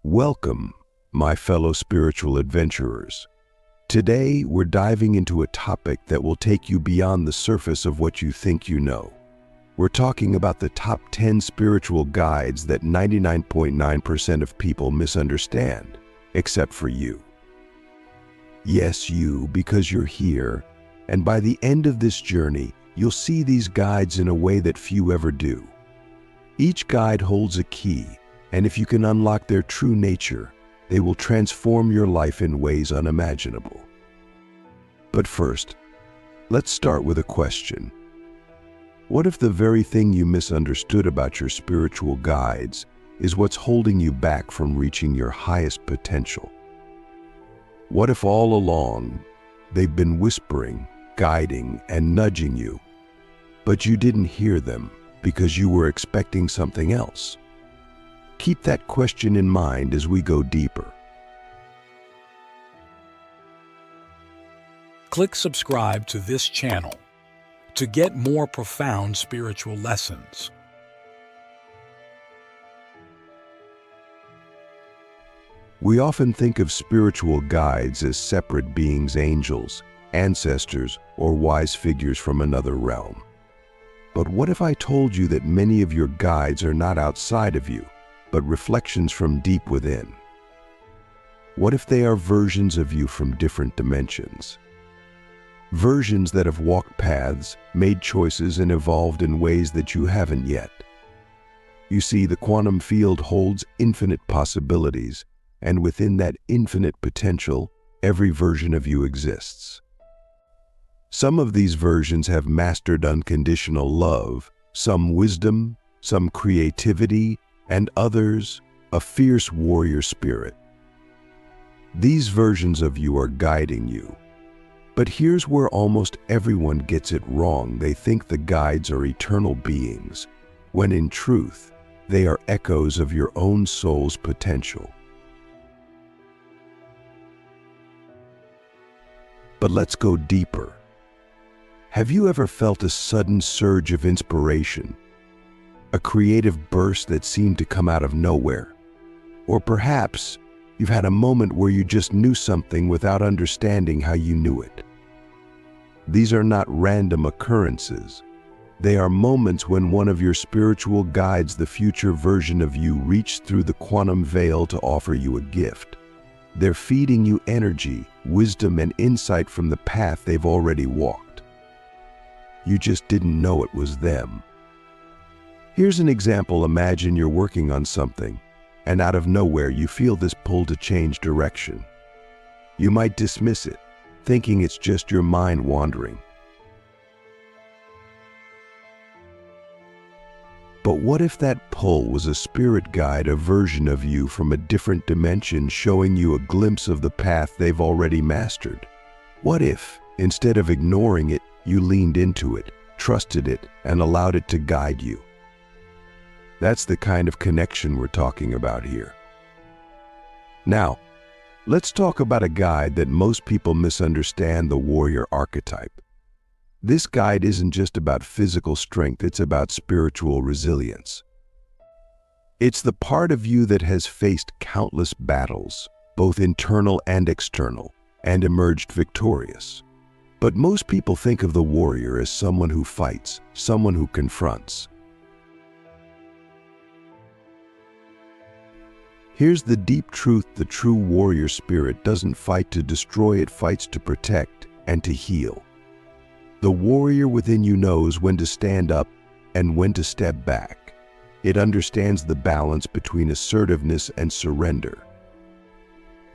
Welcome, my fellow spiritual adventurers. Today, we're diving into a topic that will take you beyond the surface of what you think you know. We're talking about the top 10 spiritual guides that 99.9% of people misunderstand, except for you. Yes, you, because you're here, and by the end of this journey, you'll see these guides in a way that few ever do. Each guide holds a key, and if you can unlock their true nature, they will transform your life in ways unimaginable. But first, let's start with a question. What if the very thing you misunderstood about your spiritual guides is what's holding you back from reaching your highest potential? What if all along, they've been whispering, guiding, and nudging you, but you didn't hear them because you were expecting something else? Keep that question in mind as we go deeper. Click subscribe to this channel to get more profound spiritual lessons. We often think of spiritual guides as separate beings, angels, ancestors, or wise figures from another realm. But what if I told you that many of your guides are not outside of you, but reflections from deep within? What if they are versions of you from different dimensions? Versions that have walked paths, made choices, and evolved in ways that you haven't yet. You see, the quantum field holds infinite possibilities, and within that infinite potential, every version of you exists. Some of these versions have mastered unconditional love, some wisdom, some creativity, and others, a fierce warrior spirit. These versions of you are guiding you. But here's where almost everyone gets it wrong. They think the guides are eternal beings, when in truth, they are echoes of your own soul's potential. But let's go deeper. Have you ever felt a sudden surge of inspiration? A creative burst that seemed to come out of nowhere? Or perhaps you've had a moment where you just knew something without understanding how you knew it. These are not random occurrences. They are moments when one of your spiritual guides, the future version of you, reached through the quantum veil to offer you a gift. They're feeding you energy, wisdom, and insight from the path they've already walked. You just didn't know it was them. Here's an example. Imagine you're working on something, and out of nowhere you feel this pull to change direction. You might dismiss it, thinking it's just your mind wandering. But what if that pull was a spirit guide, a version of you from a different dimension, showing you a glimpse of the path they've already mastered? What if, instead of ignoring it, you leaned into it, trusted it, and allowed it to guide you? That's the kind of connection we're talking about here. Now, let's talk about a guide that most people misunderstand: the warrior archetype. This guide isn't just about physical strength, it's about spiritual resilience. It's the part of you that has faced countless battles, both internal and external, and emerged victorious. But most people think of the warrior as someone who fights, someone who confronts. Here's the deep truth: the true warrior spirit doesn't fight to destroy, it fights to protect and to heal. The warrior within you knows when to stand up and when to step back. It understands the balance between assertiveness and surrender.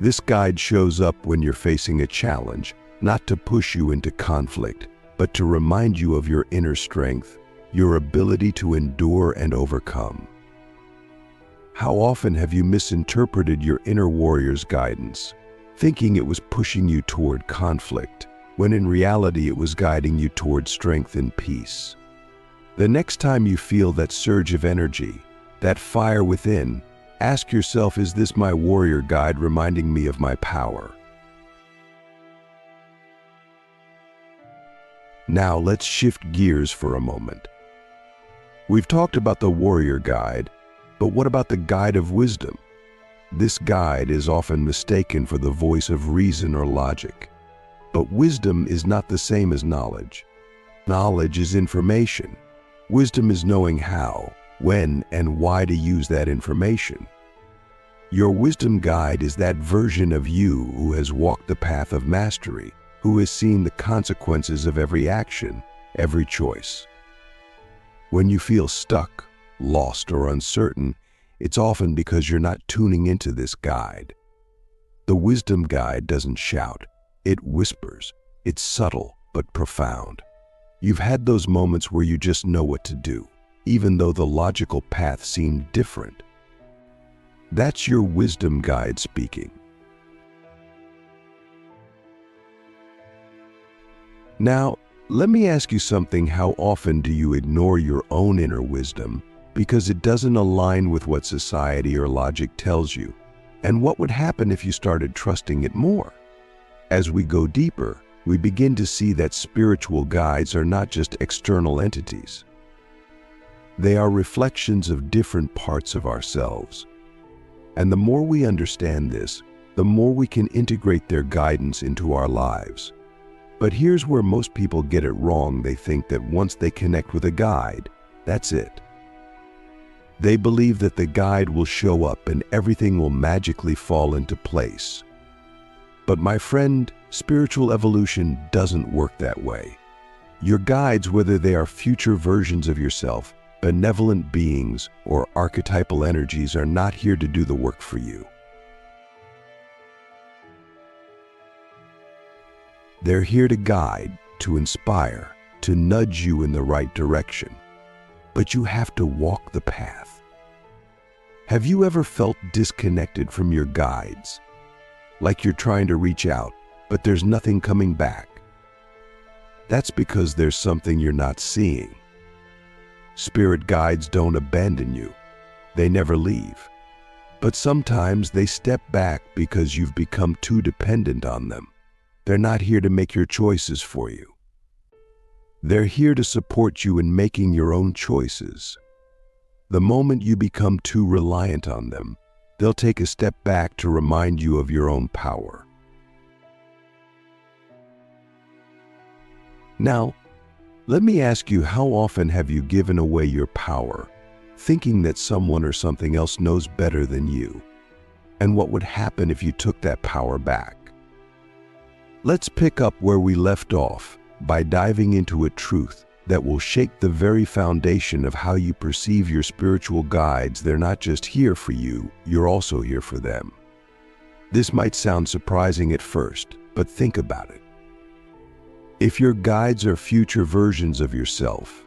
This guide shows up when you're facing a challenge, not to push you into conflict, but to remind you of your inner strength, your ability to endure and overcome. How often have you misinterpreted your inner warrior's guidance, thinking it was pushing you toward conflict, when in reality it was guiding you toward strength and peace? The next time you feel that surge of energy, that fire within, ask yourself, is this my warrior guide reminding me of my power? Now let's shift gears for a moment. We've talked about the warrior guide, but what about the guide of wisdom? This guide is often mistaken for the voice of reason or logic. But wisdom is not the same as knowledge. Knowledge is information. Wisdom is knowing how, when, and why to use that information. Your wisdom guide is that version of you who has walked the path of mastery, who has seen the consequences of every action, every choice. When you feel stuck, lost, or uncertain, it's often because you're not tuning into this guide. The wisdom guide doesn't shout, it whispers. It's subtle but profound. You've had those moments where you just know what to do, even though the logical path seemed different. That's your wisdom guide speaking. Now, let me ask you something. How often do you ignore your own inner wisdom because it doesn't align with what society or logic tells you? And what would happen if you started trusting it more? As we go deeper, we begin to see that spiritual guides are not just external entities. They are reflections of different parts of ourselves. And the more we understand this, the more we can integrate their guidance into our lives. But here's where most people get it wrong. They think that once they connect with a guide, that's it. They believe that the guide will show up and everything will magically fall into place. But my friend, spiritual evolution doesn't work that way. Your guides, whether they are future versions of yourself, benevolent beings, or archetypal energies, are not here to do the work for you. They're here to guide, to inspire, to nudge you in the right direction. But you have to walk the path. Have you ever felt disconnected from your guides? Like you're trying to reach out, but there's nothing coming back? That's because there's something you're not seeing. Spirit guides don't abandon you. They never leave. But sometimes they step back because you've become too dependent on them. They're not here to make your choices for you. They're here to support you in making your own choices. The moment you become too reliant on them, they'll take a step back to remind you of your own power. Now, let me ask you, how often have you given away your power, thinking that someone or something else knows better than you? And what would happen if you took that power back? Let's pick up where we left off by diving into a truth that will shake the very foundation of how you perceive your spiritual guides. They're not just here for you, you're also here for them. This might sound surprising at first, but think about it. If your guides are future versions of yourself,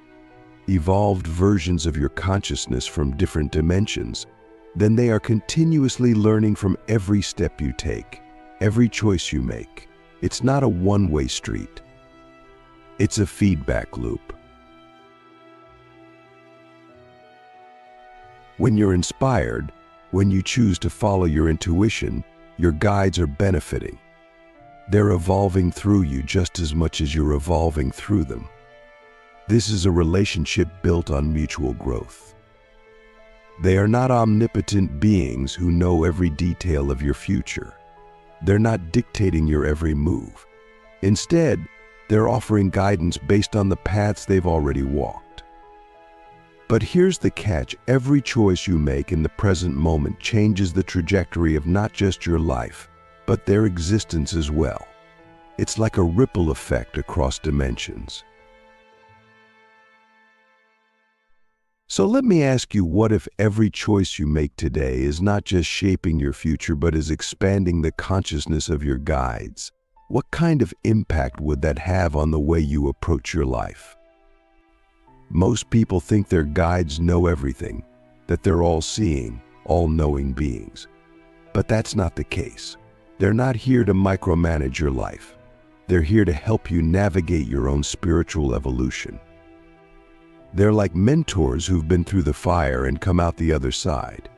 evolved versions of your consciousness from different dimensions, then they are continuously learning from every step you take, every choice you make. It's not a one-way street. It's a feedback loop. When you're inspired, when you choose to follow your intuition, your guides are benefiting. They're evolving through you just as much as you're evolving through them. This is a relationship built on mutual growth. They are not omnipotent beings who know every detail of your future. They're not dictating your every move. Instead, they're offering guidance based on the paths they've already walked. But here's the catch: every choice you make in the present moment changes the trajectory of not just your life, but their existence as well. It's like a ripple effect across dimensions. So let me ask you, what if every choice you make today is not just shaping your future, but is expanding the consciousness of your guides? What kind of impact would that have on the way you approach your life? Most people think their guides know everything, that they're all-seeing, all-knowing beings. But that's not the case. They're not here to micromanage your life. They're here to help you navigate your own spiritual evolution. They're like mentors who've been through the fire and come out the other side.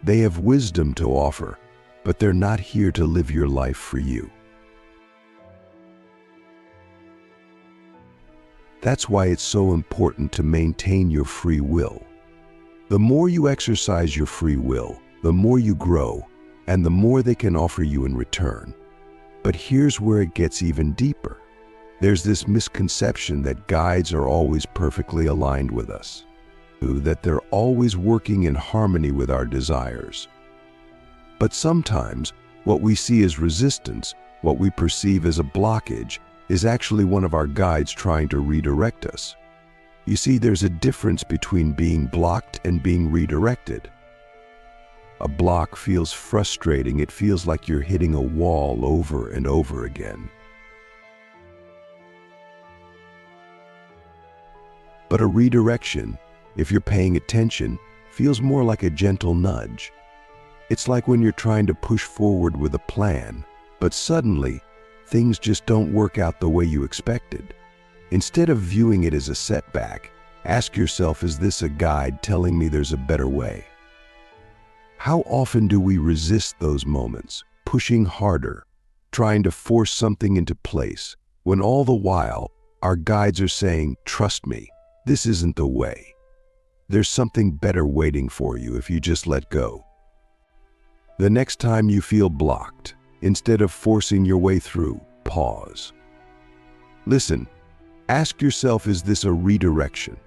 They have wisdom to offer, but they're not here to live your life for you. That's why it's so important to maintain your free will. The more you exercise your free will, the more you grow, and the more they can offer you in return. But here's where it gets even deeper. There's this misconception that guides are always perfectly aligned with us, that they're always working in harmony with our desires. But sometimes, what we see as resistance, what we perceive as a blockage, is actually one of our guides trying to redirect us. You see, there's a difference between being blocked and being redirected. A block feels frustrating. It feels like you're hitting a wall over and over again. But a redirection, if you're paying attention, feels more like a gentle nudge. It's like when you're trying to push forward with a plan, but suddenly, things just don't work out the way you expected. Instead of viewing it as a setback, ask yourself, is this a guide telling me there's a better way? How often do we resist those moments, pushing harder, trying to force something into place, when all the while, our guides are saying, trust me, this isn't the way. There's something better waiting for you if you just let go. The next time you feel blocked, instead of forcing your way through, pause. Listen, ask yourself, is this a redirection?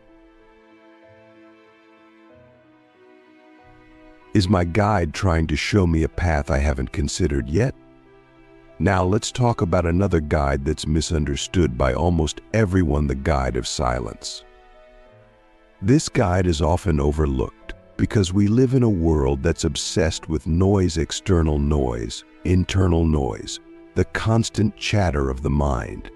Is my guide trying to show me a path I haven't considered yet? Now let's talk about another guide that's misunderstood by almost everyone, the guide of silence. This guide is often overlooked because we live in a world that's obsessed with noise, external noise, internal noise, the constant chatter of the mind.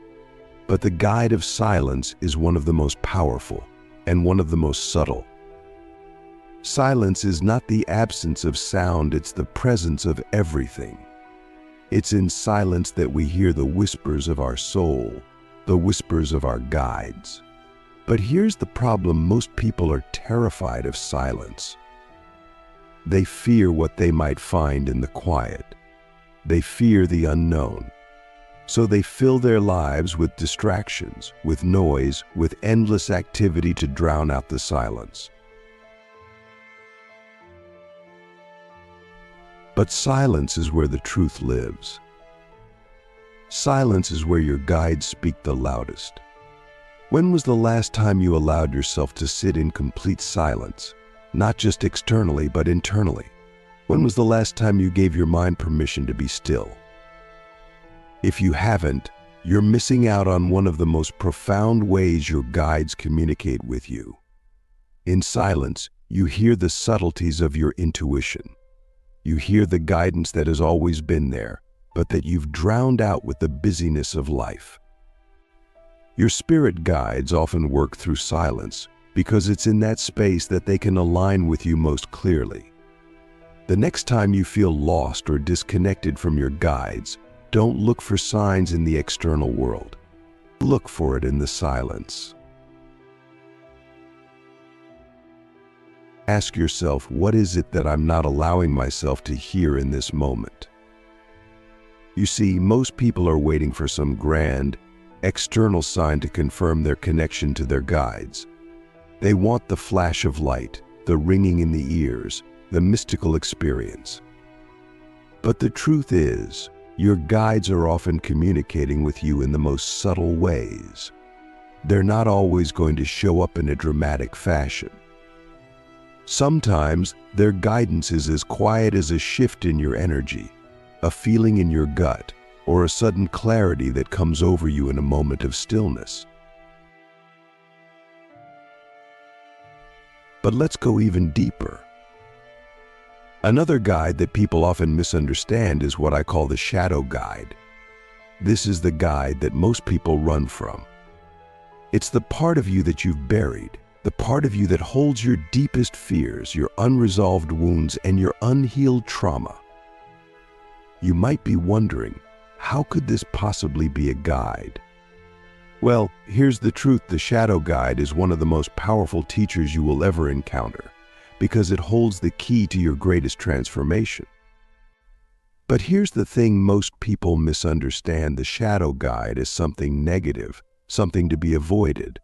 But the guide of silence is one of the most powerful and one of the most subtle. Silence is not the absence of sound, it's the presence of everything. It's in silence that we hear the whispers of our soul, the whispers of our guides. But here's the problem: most people are terrified of silence. They fear what they might find in the quiet. They fear the unknown. So they fill their lives with distractions, with noise, with endless activity to drown out the silence. But silence is where the truth lives. Silence is where your guides speak the loudest. When was the last time you allowed yourself to sit in complete silence, not just externally, but internally? When was the last time you gave your mind permission to be still? If you haven't, you're missing out on one of the most profound ways your guides communicate with you. In silence, you hear the subtleties of your intuition. You hear the guidance that has always been there, but that you've drowned out with the busyness of life. Your spirit guides often work through silence because it's in that space that they can align with you most clearly. The next time you feel lost or disconnected from your guides, don't look for signs in the external world. Look for it in the silence. Ask yourself, what is it that I'm not allowing myself to hear in this moment? You see, most people are waiting for some grand, external sign to confirm their connection to their guides. They want the flash of light, the ringing in the ears, the mystical experience. But the truth is, your guides are often communicating with you in the most subtle ways. They're not always going to show up in a dramatic fashion. Sometimes, their guidance is as quiet as a shift in your energy, a feeling in your gut, or a sudden clarity that comes over you in a moment of stillness. But let's go even deeper. Another guide that people often misunderstand is what I call the shadow guide. This is the guide that most people run from. It's the part of you that you've buried, the part of you that holds your deepest fears, your unresolved wounds, and your unhealed trauma. You might be wondering, how could this possibly be a guide? Well, here's the truth: the shadow guide is one of the most powerful teachers you will ever encounter, because it holds the key to your greatest transformation. But here's the thing: most people misunderstand the shadow guide as something negative, something to be avoided.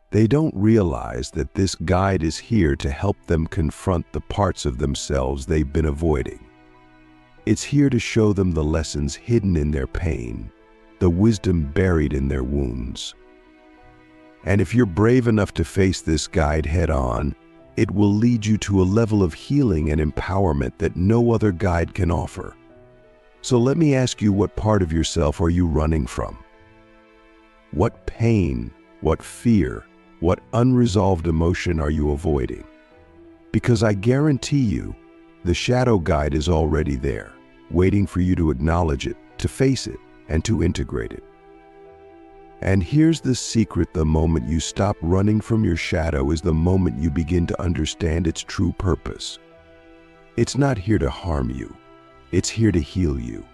They don't realize that this guide is here to help them confront the parts of themselves they've been avoiding. It's here to show them the lessons hidden in their pain, the wisdom buried in their wounds. And if you're brave enough to face this guide head-on, it will lead you to a level of healing and empowerment that no other guide can offer. So let me ask you, what part of yourself are you running from? What pain, what fear, what unresolved emotion are you avoiding? Because I guarantee you, the shadow guide is already there, waiting for you to acknowledge it, to face it, and to integrate it. And here's the secret: the moment you stop running from your shadow is the moment you begin to understand its true purpose. It's not here to harm you, it's here to heal you.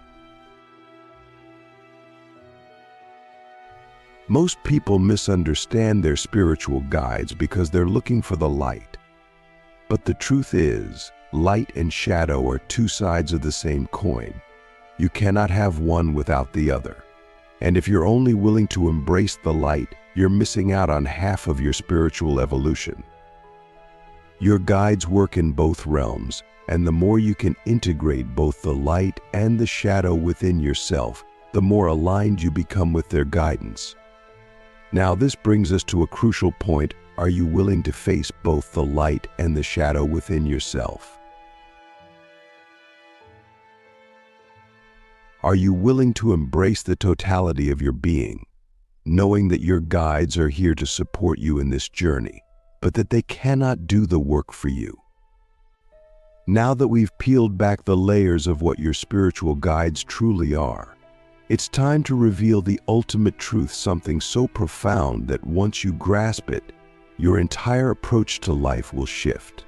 Most people misunderstand their spiritual guides because they're looking for the light. But the truth is, light and shadow are two sides of the same coin. You cannot have one without the other. And if you're only willing to embrace the light, you're missing out on half of your spiritual evolution. Your guides work in both realms, and the more you can integrate both the light and the shadow within yourself, the more aligned you become with their guidance. Now, this brings us to a crucial point. Are you willing to face both the light and the shadow within yourself? Are you willing to embrace the totality of your being, knowing that your guides are here to support you in this journey, but that they cannot do the work for you? Now that we've peeled back the layers of what your spiritual guides truly are, it's time to reveal the ultimate truth, something so profound that once you grasp it, your entire approach to life will shift.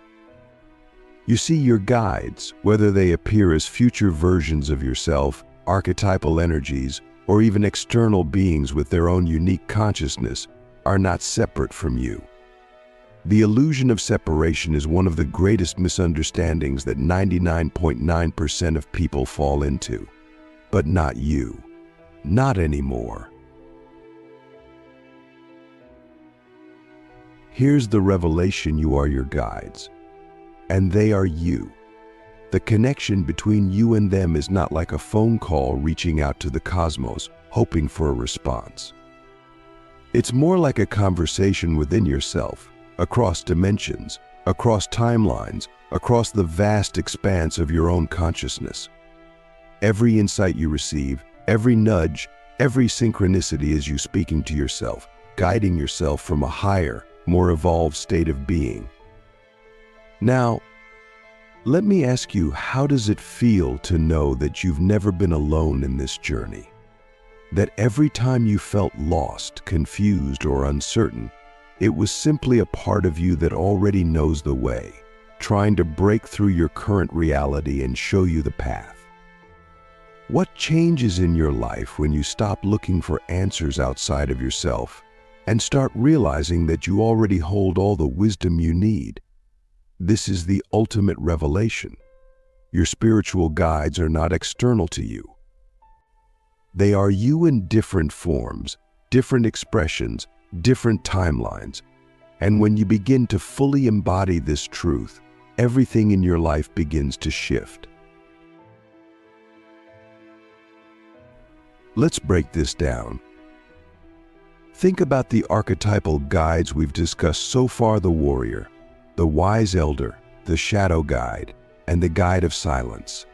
You see, your guides, whether they appear as future versions of yourself, archetypal energies, or even external beings with their own unique consciousness, are not separate from you. The illusion of separation is one of the greatest misunderstandings that 99.9% of people fall into. But not you. Not anymore. Here's the revelation: you are your guides, and they are you. The connection between you and them is not like a phone call reaching out to the cosmos, hoping for a response. It's more like a conversation within yourself, across dimensions, across timelines, across the vast expanse of your own consciousness. Every insight you receive, every nudge, every synchronicity is you speaking to yourself, guiding yourself from a higher, more evolved state of being. Now, let me ask you, how does it feel to know that you've never been alone in this journey? That every time you felt lost, confused, or uncertain, it was simply a part of you that already knows the way, trying to break through your current reality and show you the path. What changes in your life when you stop looking for answers outside of yourself and start realizing that you already hold all the wisdom you need? This is the ultimate revelation. Your spiritual guides are not external to you. They are you in different forms, different expressions, different timelines. And when you begin to fully embody this truth, everything in your life begins to shift. Let's break this down. Think about the archetypal guides we've discussed so far: the warrior, the wise elder, the shadow guide, and the guide of silence.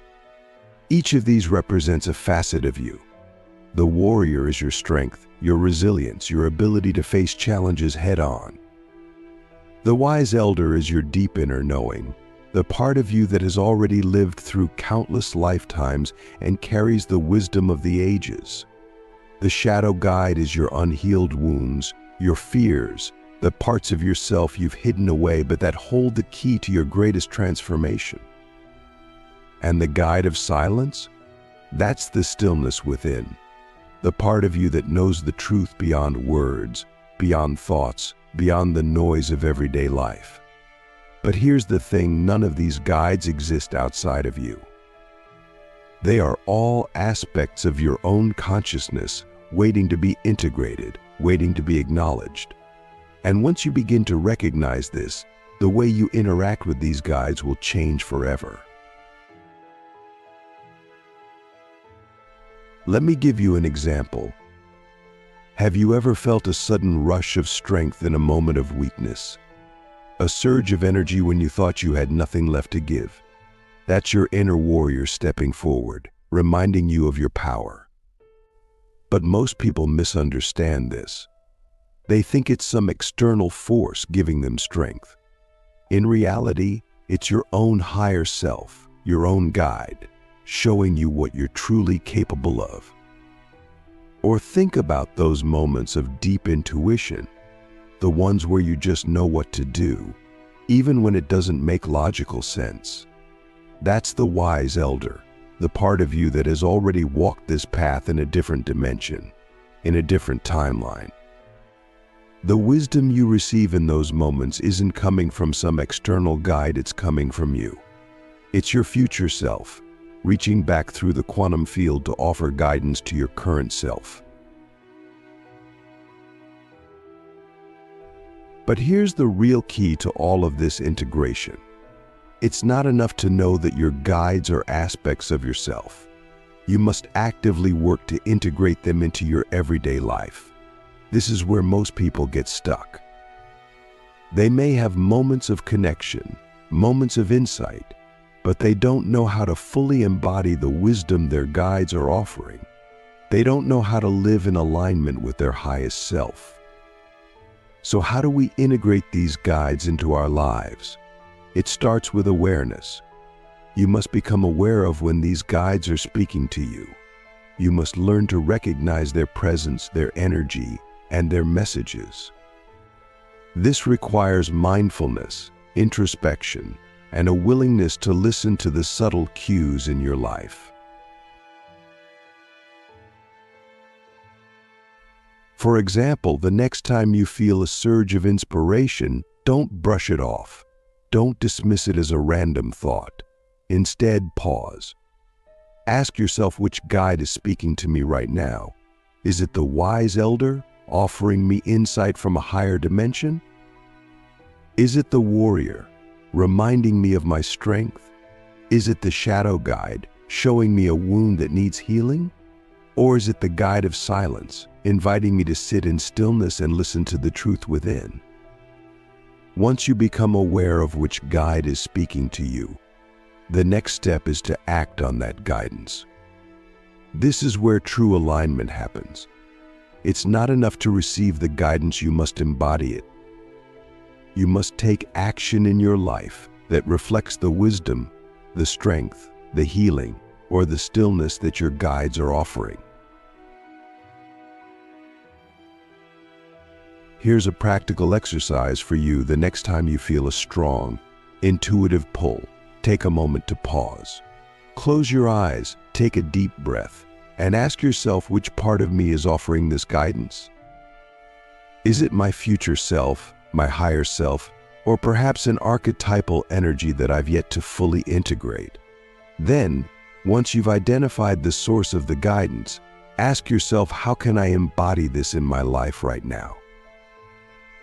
Each of these represents a facet of you. The warrior is your strength, your resilience, your ability to face challenges head-on. The wise elder is your deep inner knowing, the part of you that has already lived through countless lifetimes and carries the wisdom of the ages. The shadow guide is your unhealed wounds, your fears, the parts of yourself you've hidden away but that hold the key to your greatest transformation. And the guide of silence? That's the stillness within, the part of you that knows the truth beyond words, beyond thoughts, beyond the noise of everyday life. But here's the thing: none of these guides exist outside of you. They are all aspects of your own consciousness, waiting to be integrated, waiting to be acknowledged. And once you begin to recognize this, the way you interact with these guides will change forever. Let me give you an example. Have you ever felt a sudden rush of strength in a moment of weakness? A surge of energy when you thought you had nothing left to give? That's your inner warrior stepping forward, reminding you of your power. But most people misunderstand this. They think it's some external force giving them strength. In reality, it's your own higher self, your own guide, showing you what you're truly capable of. Or think about those moments of deep intuition, the ones where you just know what to do, even when it doesn't make logical sense. That's the wise elder, the part of you that has already walked this path in a different dimension, in a different timeline. The wisdom you receive in those moments isn't coming from some external guide, it's coming from you. It's your future self, reaching back through the quantum field to offer guidance to your current self. But here's the real key to all of this integration. It's not enough to know that your guides are aspects of yourself. You must actively work to integrate them into your everyday life. This is where most people get stuck. They may have moments of connection, moments of insight, but they don't know how to fully embody the wisdom their guides are offering. They don't know how to live in alignment with their highest self. So how do we integrate these guides into our lives? It starts with awareness. You must become aware of when these guides are speaking to you. You must learn to recognize their presence, their energy, and their messages. This requires mindfulness, introspection, and a willingness to listen to the subtle cues in your life. For example, the next time you feel a surge of inspiration, don't brush it off. Don't dismiss it as a random thought. Instead, pause. Ask yourself, which guide is speaking to me right now? Is it the wise elder offering me insight from a higher dimension? Is it the warrior reminding me of my strength? Is it the shadow guide showing me a wound that needs healing? Or is it the guide of silence inviting me to sit in stillness and listen to the truth within? Once you become aware of which guide is speaking to you, the next step is to act on that guidance. This is where true alignment happens. It's not enough to receive the guidance, you must embody it. You must take action in your life that reflects the wisdom, the strength, the healing, or the stillness that your guides are offering. Here's a practical exercise for you the next time you feel a strong, intuitive pull. Take a moment to pause. Close your eyes, take a deep breath, and ask yourself, which part of me is offering this guidance? Is it my future self, my higher self, or perhaps an archetypal energy that I've yet to fully integrate? Then, once you've identified the source of the guidance, ask yourself, how can I embody this in my life right now?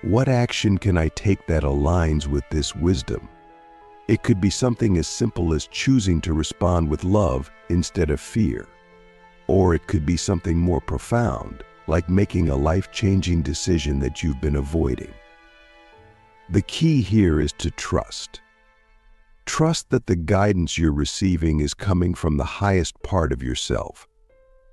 What action can I take that aligns with this wisdom? It could be something as simple as choosing to respond with love instead of fear. Or it could be something more profound, like making a life-changing decision that you've been avoiding. The key here is to trust. Trust that the guidance you're receiving is coming from the highest part of yourself.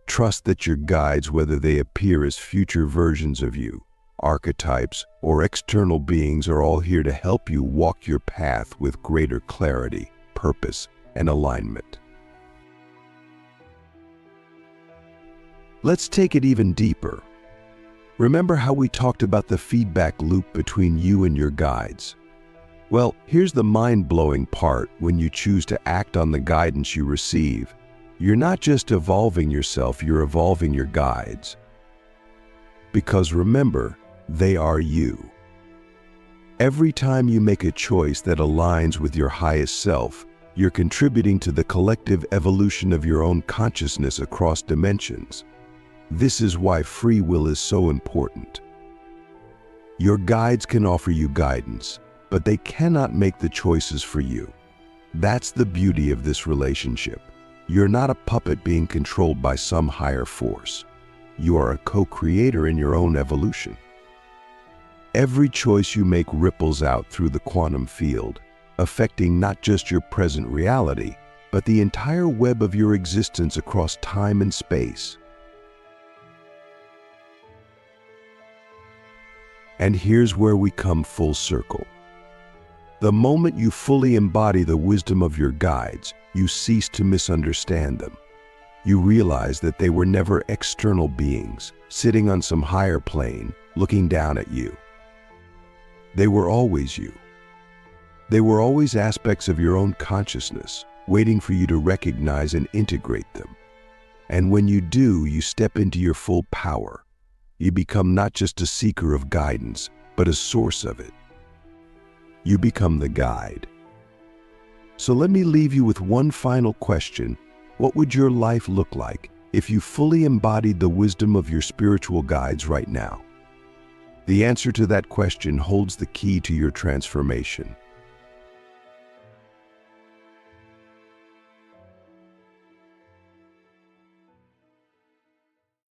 Trust that your guides, whether they appear as future versions of you, archetypes, or external beings, are all here to help you walk your path with greater clarity, purpose, and alignment. Let's take it even deeper. Remember how we talked about the feedback loop between you and your guides? Well, here's the mind-blowing part. When you choose to act on the guidance you receive, you're not just evolving yourself, you're evolving your guides. Because remember, they are you. Every time you make a choice that aligns with your highest self, you're contributing to the collective evolution of your own consciousness across dimensions. This is why free will is so important. Your guides can offer you guidance, but they cannot make the choices for you. That's the beauty of this relationship. You're not a puppet being controlled by some higher force. You are a co-creator in your own evolution. Every choice you make ripples out through the quantum field, affecting not just your present reality, but the entire web of your existence across time and space. And here's where we come full circle. The moment you fully embody the wisdom of your guides, you cease to misunderstand them. You realize that they were never external beings, sitting on some higher plane, looking down at you. They were always you. They were always aspects of your own consciousness, waiting for you to recognize and integrate them. And when you do, you step into your full power. You become not just a seeker of guidance, but a source of it. You become the guide. So let me leave you with one final question. What would your life look like if you fully embodied the wisdom of your spiritual guides right now? The answer to that question holds the key to your transformation.